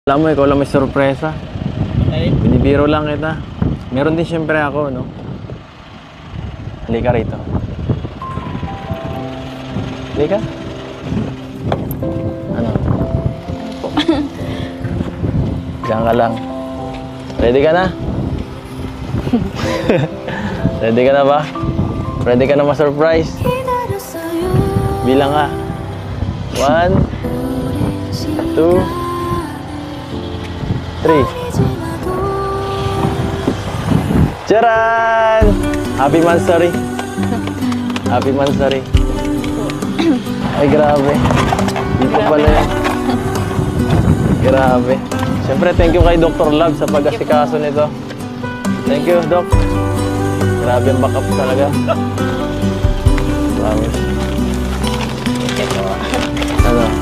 Alam mo, ikaw lang may sorpresa. Ay, Binibiro lang kita. Meron din siyempre ako, no? Halika rito. Halika. Ano? Diyan ka lang. Ready ka na? Ready ka na ba? Ready ka na ma-surprise? Bilang ka. 1, 2, 3. Charan! Happy Mansari! Happy Mansari! Ay, grabe. Dito pala yan. Grabe. Siyempre, thank you kay Dr. Love sa pag-asikaso nito. Thank you, Doc. Grabe ang backup talaga. Promise. Ano?